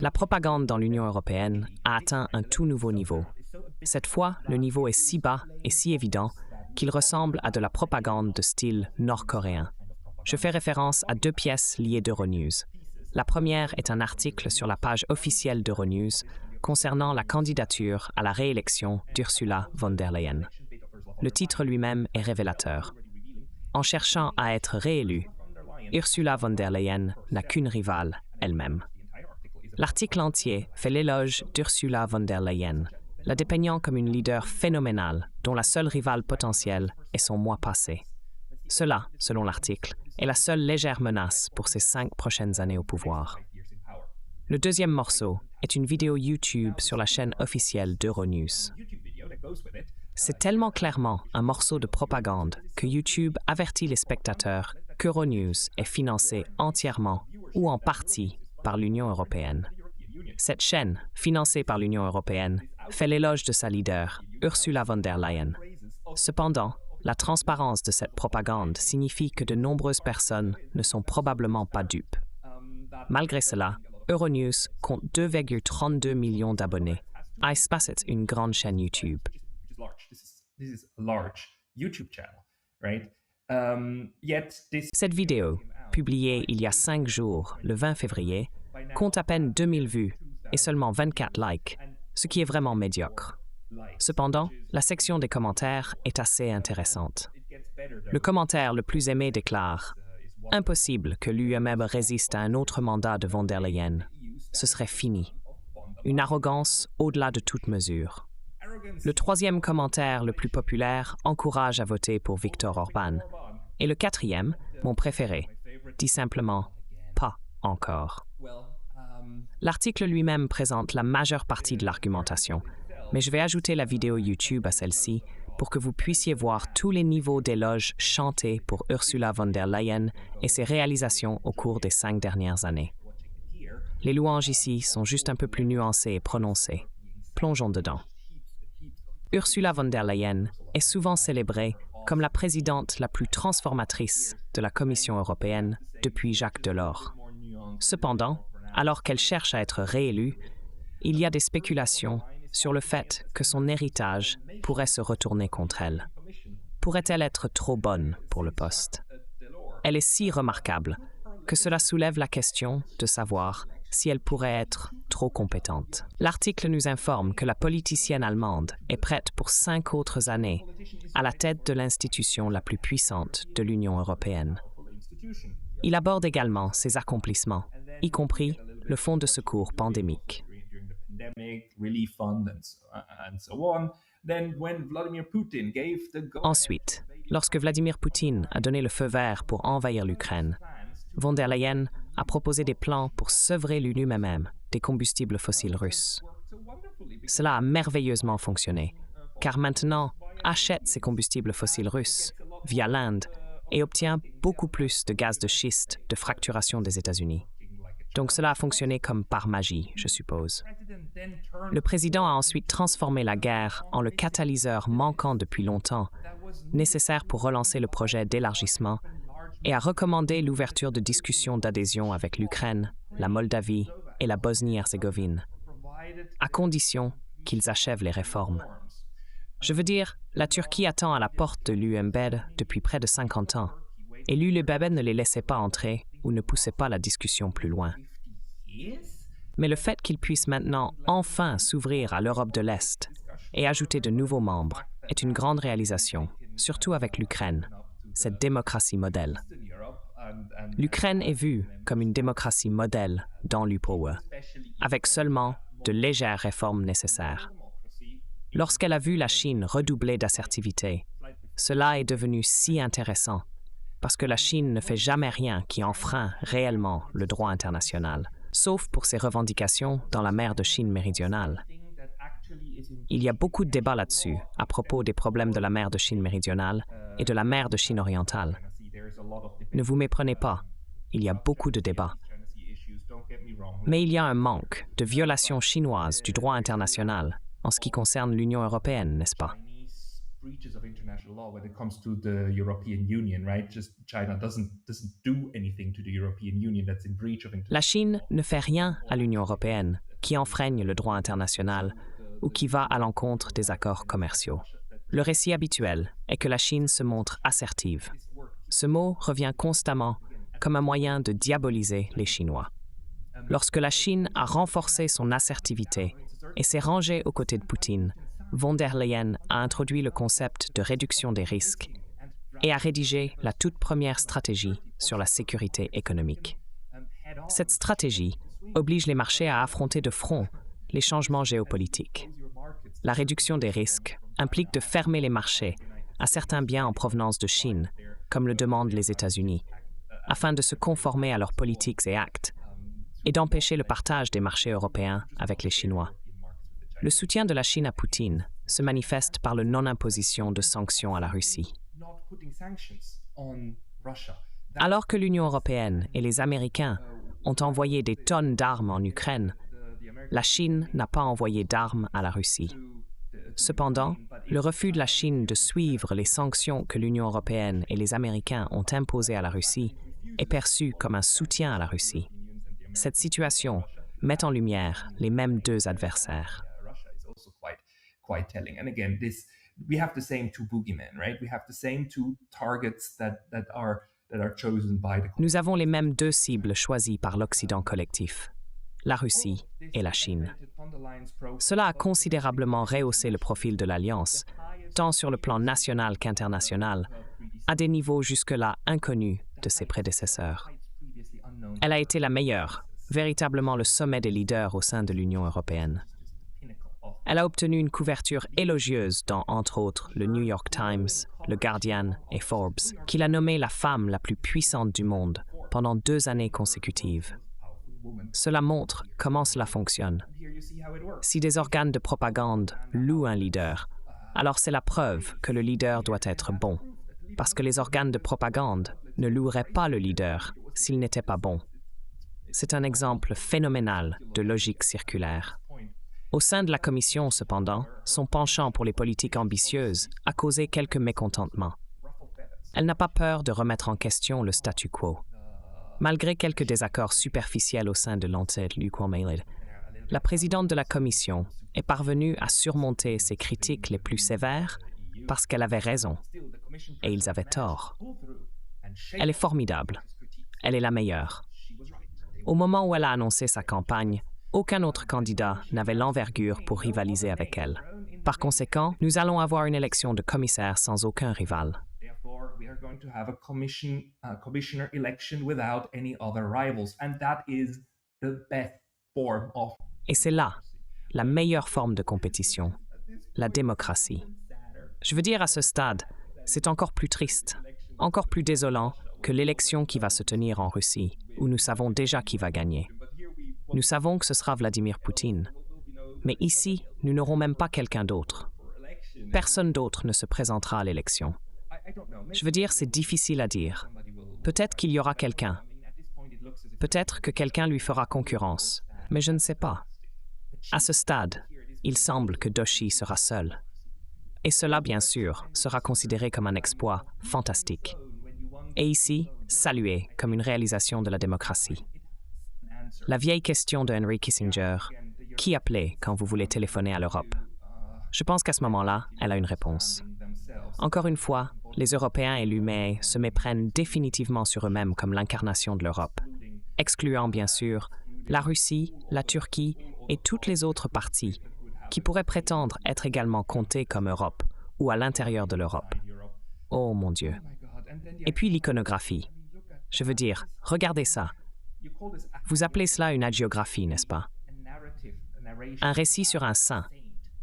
La propagande dans l'Union européenne a atteint un tout nouveau niveau. Cette fois, le niveau est si bas et si évident qu'il ressemble à de la propagande de style nord-coréen. Je fais référence à deux pièces liées d'Euronews. La première est un article sur la page officielle d'Euronews concernant la candidature à la réélection d'Ursula von der Leyen. Le titre lui-même est révélateur. En cherchant à être réélue, Ursula von der Leyen n'a qu'une rivale, elle-même. L'article entier fait l'éloge d'Ursula von der Leyen, la dépeignant comme une leader phénoménale dont la seule rivale potentielle est son moi passé. Cela, selon l'article, est la seule légère menace pour ses 5 prochaines années au pouvoir. Le deuxième morceau est une vidéo YouTube sur la chaîne officielle d'Euronews. C'est tellement clairement un morceau de propagande que YouTube avertit les spectateurs qu'Euronews est financé entièrement ou en partie par l'Union européenne. Cette chaîne, financée par l'Union européenne, fait l'éloge de sa leader, Ursula von der Leyen. Cependant, la transparence de cette propagande signifie que de nombreuses personnes ne sont probablement pas dupes. Malgré cela, Euronews compte 2,32 millions d'abonnés. C'est une grande chaîne YouTube. Cette vidéo, publiée il y a 5 jours, le 20 février, compte à peine 2000 vues et seulement 24 likes, ce qui est vraiment médiocre. Cependant, la section des commentaires est assez intéressante. Le commentaire le plus aimé déclare « Impossible que l'UEM résiste à un autre mandat de von der Leyen. Ce serait fini. Une arrogance au-delà de toute mesure. » Le troisième commentaire le plus populaire encourage à voter pour Viktor Orban. Et le quatrième, mon préféré, dit simplement « Pas encore ». L'article lui-même présente la majeure partie de l'argumentation, mais je vais ajouter la vidéo YouTube à celle-ci pour que vous puissiez voir tous les niveaux d'éloges chantés pour Ursula von der Leyen et ses réalisations au cours des 5 dernières années. Les louanges ici sont juste un peu plus nuancées et prononcées. Plongeons dedans. Ursula von der Leyen est souvent célébrée comme la présidente la plus transformatrice de la Commission européenne depuis Jacques Delors. Cependant, alors qu'elle cherche à être réélue, il y a des spéculations sur le fait que son héritage pourrait se retourner contre elle. Pourrait-elle être trop bonne pour le poste? Elle est si remarquable que cela soulève la question de savoir si elle pourrait être trop compétente. L'article nous informe que la politicienne allemande est prête pour 5 autres années à la tête de l'institution la plus puissante de l'Union européenne. Il aborde également ses accomplissements, y compris le fonds de secours pandémique. Ensuite, lorsque Vladimir Poutine a donné le feu vert pour envahir l'Ukraine, von der Leyen a proposé des plans pour sevrer l'Union même des combustibles fossiles russes. Cela a merveilleusement fonctionné, car maintenant achète ces combustibles fossiles russes via l'Inde et obtient beaucoup plus de gaz de schiste de fracturation des États-Unis. Donc cela a fonctionné comme par magie, je suppose. Le président a ensuite transformé la guerre en le catalyseur manquant depuis longtemps, nécessaire pour relancer le projet d'élargissement, et a recommandé l'ouverture de discussions d'adhésion avec l'Ukraine, la Moldavie et la Bosnie-Herzégovine, à condition qu'ils achèvent les réformes. Je veux dire, la Turquie attend à la porte de l'UEM depuis près de 50 ans, et l'UEM ne les laissait pas entrer ou ne poussait pas la discussion plus loin. Mais le fait qu'ils puissent maintenant enfin s'ouvrir à l'Europe de l'Est et ajouter de nouveaux membres est une grande réalisation, surtout avec l'Ukraine, cette démocratie modèle. L'Ukraine est vue comme une démocratie modèle dans l'UPOE, avec seulement de légères réformes nécessaires. Lorsqu'elle a vu la Chine redoubler d'assertivité, cela est devenu si intéressant, parce que la Chine ne fait jamais rien qui enfreint réellement le droit international, sauf pour ses revendications dans la mer de Chine méridionale. Il y a beaucoup de débats là-dessus, à propos des problèmes de la mer de Chine méridionale et de la mer de Chine orientale. Ne vous méprenez pas, il y a beaucoup de débats. Mais il y a un manque de violation chinoise du droit international en ce qui concerne l'Union européenne, n'est-ce pas? breaches of international law when it comes to the European Union, right? Just China doesn't do anything to the European Union that's in breach of La international Chine ne fait rien à l'Union européenne qui enfreigne le droit international ou qui va à l'encontre des accords commerciaux. Le récit habituel est que la Chine se montre assertive. Ce mot revient constamment comme un moyen de diaboliser les Chinois. Lorsque la Chine a renforcé son assertivité et s'est rangée aux côtés de Poutine, von der Leyen a introduit le concept de réduction des risques et a rédigé la toute première stratégie sur la sécurité économique. Cette stratégie oblige les marchés à affronter de front les changements géopolitiques. La réduction des risques implique de fermer les marchés à certains biens en provenance de Chine, comme le demandent les États-Unis, afin de se conformer à leurs politiques et actes, et d'empêcher le partage des marchés européens avec les Chinois. Le soutien de la Chine à Poutine se manifeste par le non-imposition de sanctions à la Russie. Alors que l'Union européenne et les Américains ont envoyé des tonnes d'armes en Ukraine, la Chine n'a pas envoyé d'armes à la Russie. Cependant, le refus de la Chine de suivre les sanctions que l'Union européenne et les Américains ont imposées à la Russie est perçu comme un soutien à la Russie. Cette situation met en lumière les mêmes deux adversaires. Quite telling. And again, we have the same two boogeymen, right? We have the same two targets that are chosen by the. Nous avons les mêmes deux cibles choisies par l'Occident collectif, la Russie et la Chine. Cela a considérablement rehaussé le profil de l'Alliance, tant sur le plan national qu'international, à des niveaux jusque-là inconnus de ses prédécesseurs. Elle a été la meilleure, véritablement le sommet des leaders au sein de l'Union européenne. Elle a obtenu une couverture élogieuse dans, entre autres, le New York Times, le Guardian et Forbes, qui l'a nommée la femme la plus puissante du monde pendant 2 années consécutives. Cela montre comment cela fonctionne. Si des organes de propagande louent un leader, alors c'est la preuve que le leader doit être bon, parce que les organes de propagande ne loueraient pas le leader s'il n'était pas bon. C'est un exemple phénoménal de logique circulaire. Au sein de la Commission, cependant, son penchant pour les politiques ambitieuses a causé quelques mécontentements. Elle n'a pas peur de remettre en question le statu quo. Malgré quelques désaccords superficiels au sein de l'Anti-Lukwamélid, la présidente de la Commission est parvenue à surmonter ses critiques les plus sévères parce qu'elle avait raison, et ils avaient tort. Elle est formidable. Elle est la meilleure. Au moment où elle a annoncé sa campagne, aucun autre candidat n'avait l'envergure pour rivaliser avec elle. Par conséquent, nous allons avoir une élection de commissaire sans aucun rival. Et c'est là la meilleure forme de compétition, la démocratie. Je veux dire, à ce stade, c'est encore plus triste, encore plus désolant que l'élection qui va se tenir en Russie, où nous savons déjà qui va gagner. Nous savons que ce sera Vladimir Poutine. Mais ici, nous n'aurons même pas quelqu'un d'autre. Personne d'autre ne se présentera à l'élection. Je veux dire, c'est difficile à dire. Peut-être qu'il y aura quelqu'un. Peut-être que quelqu'un lui fera concurrence. Mais je ne sais pas. À ce stade, il semble que Doshi sera seul. Et cela, bien sûr, sera considéré comme un exploit fantastique. Et ici, salué comme une réalisation de la démocratie. La vieille question de Henry Kissinger, qui appelez quand vous voulez téléphoner à l'Europe? Je pense qu'à ce moment-là, elle a une réponse. Encore une fois, les Européens élus se méprennent définitivement sur eux-mêmes comme l'incarnation de l'Europe, excluant bien sûr la Russie, la Turquie et toutes les autres parties qui pourraient prétendre être également comptées comme Europe ou à l'intérieur de l'Europe. Oh mon Dieu! Et puis l'iconographie. Je veux dire, regardez ça. Vous appelez cela une hagiographie, n'est-ce pas? Un récit sur un saint.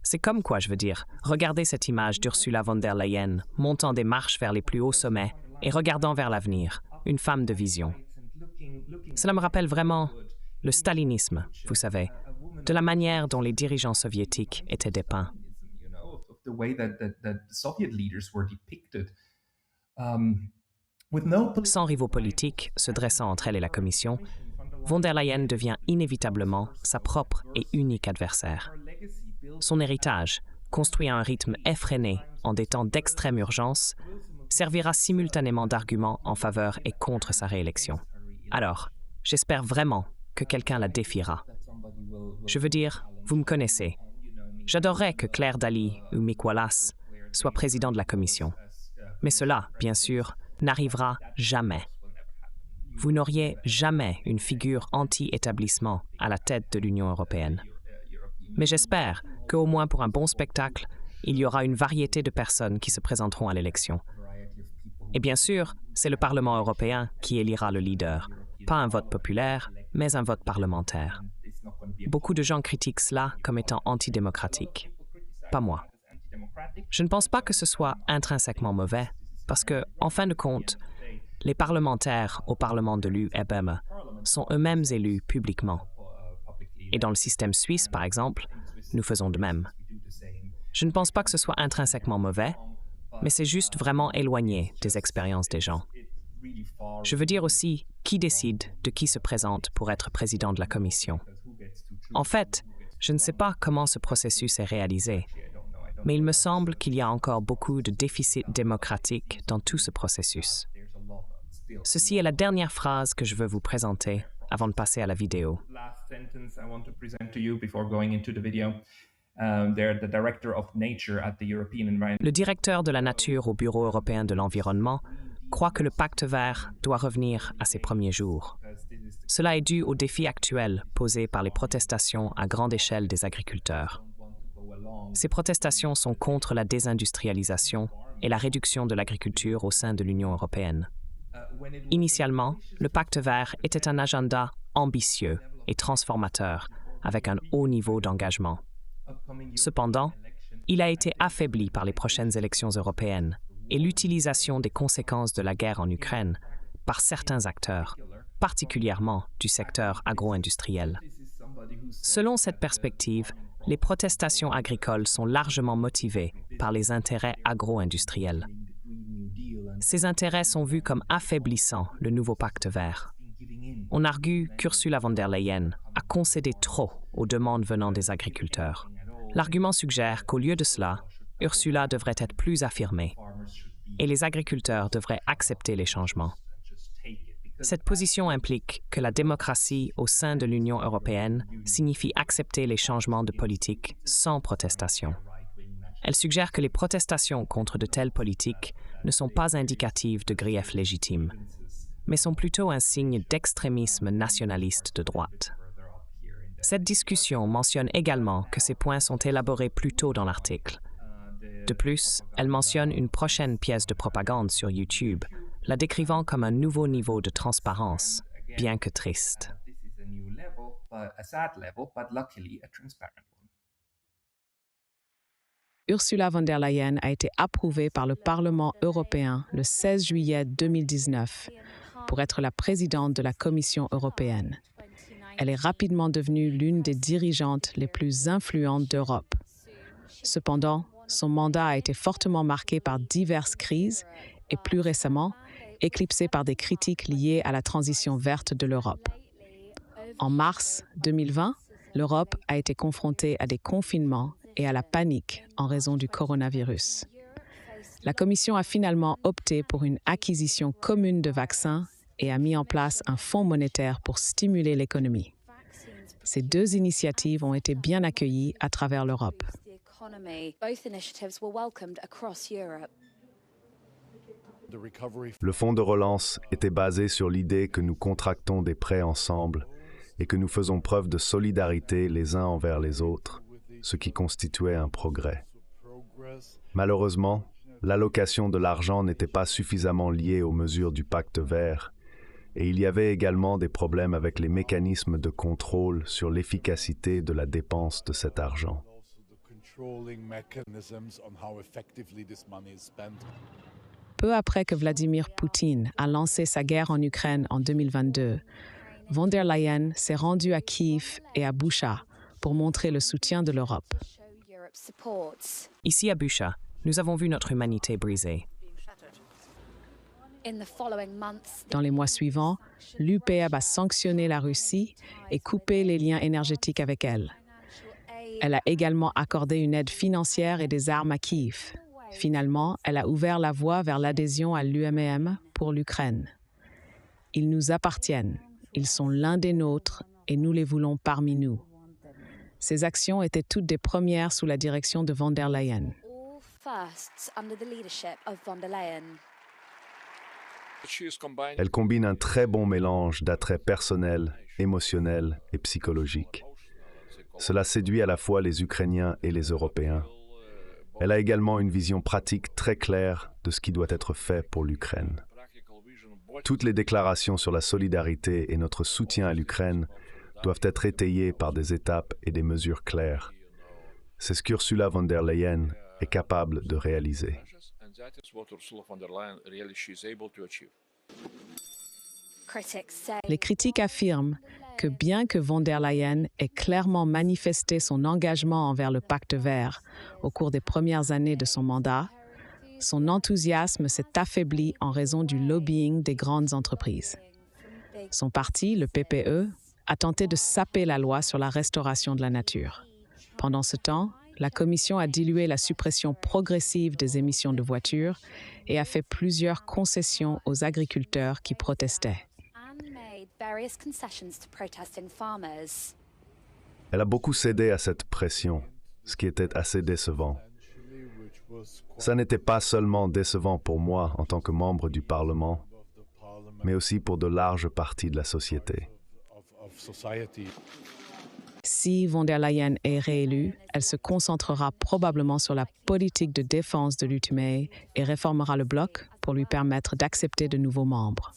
C'est comme quoi, je veux dire, regardez cette image d'Ursula von der Leyen montant des marches vers les plus hauts sommets et regardant vers l'avenir, une femme de vision. Cela me rappelle vraiment le stalinisme, vous savez, de la manière dont les dirigeants soviétiques étaient dépeints. Sans rivaux politiques se dressant entre elle et la Commission, von der Leyen devient inévitablement sa propre et unique adversaire. Son héritage, construit à un rythme effréné en des temps d'extrême urgence servira simultanément d'argument en faveur et contre sa réélection. Alors, j'espère vraiment que quelqu'un la défiera. Je veux dire, vous me connaissez. J'adorerais que Claire Daly ou Mick Wallace soient présidents de la Commission. Mais cela, bien sûr, n'arrivera jamais. Vous n'auriez jamais une figure anti-établissement à la tête de l'Union européenne. Mais j'espère qu'au moins pour un bon spectacle, il y aura une variété de personnes qui se présenteront à l'élection. Et bien sûr, c'est le Parlement européen qui élira le leader, pas un vote populaire, mais un vote parlementaire. Beaucoup de gens critiquent cela comme étant antidémocratique. Pas moi. Je ne pense pas que ce soit intrinsèquement mauvais, parce que, en fin de compte, les parlementaires au Parlement de l'UEBM sont eux-mêmes élus publiquement. Et dans le système suisse, par exemple, nous faisons de même. Je ne pense pas que ce soit intrinsèquement mauvais, mais c'est juste vraiment éloigné des expériences des gens. Je veux dire aussi qui décide de qui se présente pour être président de la Commission. En fait, je ne sais pas comment ce processus est réalisé, mais il me semble qu'il y a encore beaucoup de déficit démocratique dans tout ce processus. Ceci est la dernière phrase que je veux vous présenter avant de passer à la vidéo. Le directeur de la nature au Bureau européen de l'environnement croit que le pacte vert doit revenir à ses premiers jours. Cela est dû aux défis actuels posés par les protestations à grande échelle des agriculteurs. Ces protestations sont contre la désindustrialisation et la réduction de l'agriculture au sein de l'Union européenne. Initialement, le pacte vert était un agenda ambitieux et transformateur, avec un haut niveau d'engagement. Cependant, il a été affaibli par les prochaines élections européennes et l'utilisation des conséquences de la guerre en Ukraine par certains acteurs, particulièrement du secteur agro-industriel. Selon cette perspective, les protestations agricoles sont largement motivées par les intérêts agro-industriels. Ces intérêts sont vus comme affaiblissant le nouveau pacte vert. On argue qu'Ursula von der Leyen a concédé trop aux demandes venant des agriculteurs. L'argument suggère qu'au lieu de cela, Ursula devrait être plus affirmée et les agriculteurs devraient accepter les changements. Cette position implique que la démocratie au sein de l'Union européenne signifie accepter les changements de politique sans protestation. Elle suggère que les protestations contre de telles politiques ne sont pas indicatives de griefs légitimes, mais sont plutôt un signe d'extrémisme nationaliste de droite. Cette discussion mentionne également que ces points sont élaborés plus tôt dans l'article. De plus, elle mentionne une prochaine pièce de propagande sur YouTube, la décrivant comme un nouveau niveau de transparence, bien que triste. Ursula von der Leyen a été approuvée par le Parlement européen le 16 juillet 2019 pour être la présidente de la Commission européenne. Elle est rapidement devenue l'une des dirigeantes les plus influentes d'Europe. Cependant, son mandat a été fortement marqué par diverses crises et plus récemment, éclipsé par des critiques liées à la transition verte de l'Europe. En mars 2020, l'Europe a été confrontée à des confinements et à la panique en raison du coronavirus. La Commission a finalement opté pour une acquisition commune de vaccins et a mis en place un fonds monétaire pour stimuler l'économie. Ces deux initiatives ont été bien accueillies à travers l'Europe. Le fonds de relance était basé sur l'idée que nous contractons des prêts ensemble et que nous faisons preuve de solidarité les uns envers les autres, ce qui constituait un progrès. Malheureusement, l'allocation de l'argent n'était pas suffisamment liée aux mesures du pacte vert, et il y avait également des problèmes avec les mécanismes de contrôle sur l'efficacité de la dépense de cet argent. Peu après que Vladimir Poutine a lancé sa guerre en Ukraine en 2022, von der Leyen s'est rendue à Kiev et à Bucha pour montrer le soutien de l'Europe. Ici à Bucha, nous avons vu notre humanité brisée. Dans les mois suivants, l'UPEB a sanctionné la Russie et coupé les liens énergétiques avec elle. Elle a également accordé une aide financière et des armes à Kiev. Finalement, elle a ouvert la voie vers l'adhésion à l'UMM pour l'Ukraine. Ils nous appartiennent, ils sont l'un des nôtres et nous les voulons parmi nous. Ces actions étaient toutes des premières sous la direction de von der Leyen. Elle combine un très bon mélange d'attraits personnels, émotionnels et psychologiques. Cela séduit à la fois les Ukrainiens et les Européens. Elle a également une vision pratique très claire de ce qui doit être fait pour l'Ukraine. Toutes les déclarations sur la solidarité et notre soutien à l'Ukraine doivent être étayées par des étapes et des mesures claires. C'est ce qu'Ursula von der Leyen est capable de réaliser. Les critiques affirment que bien que von der Leyen ait clairement manifesté son engagement envers le Pacte vert au cours des premières années de son mandat, son enthousiasme s'est affaibli en raison du lobbying des grandes entreprises. Son parti, le PPE, a tenté de saper la loi sur la restauration de la nature. Pendant ce temps, la Commission a dilué la suppression progressive des émissions de voitures et a fait plusieurs concessions aux agriculteurs qui protestaient. Elle a beaucoup cédé à cette pression, ce qui était assez décevant. Ça n'était pas seulement décevant pour moi en tant que membre du Parlement, mais aussi pour de larges parties de la société. Si von der Leyen est réélue, elle se concentrera probablement sur la politique de défense de l'UTMA et réformera le bloc pour lui permettre d'accepter de nouveaux membres.